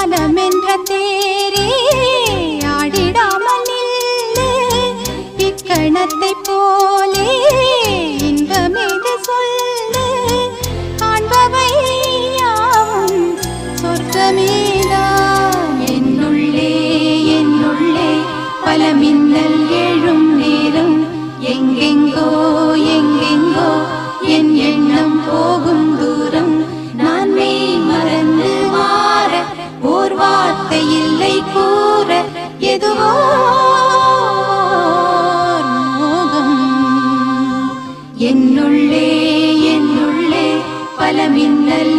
காலமென்ற தேரே ஆடிடாமல் நில்லு இக்கணத்தை போலே இன்பமேது சொல்லு காண்பவை யாவும் சொர்க்கமேதான் என்னுள்ளே என்னுள்ளே பல மின்னல் எழும் நேரம் எங்கெங்கோ எங்கெங்கோ என் எண்ணம் போகும் தூரம் நான் மெய் மறந்து மாற ஓர் வார்த்தை இல்லை கூற எதுவோ மோகம் என்னுள்ளே என்னுள்ளே பல மின்னல்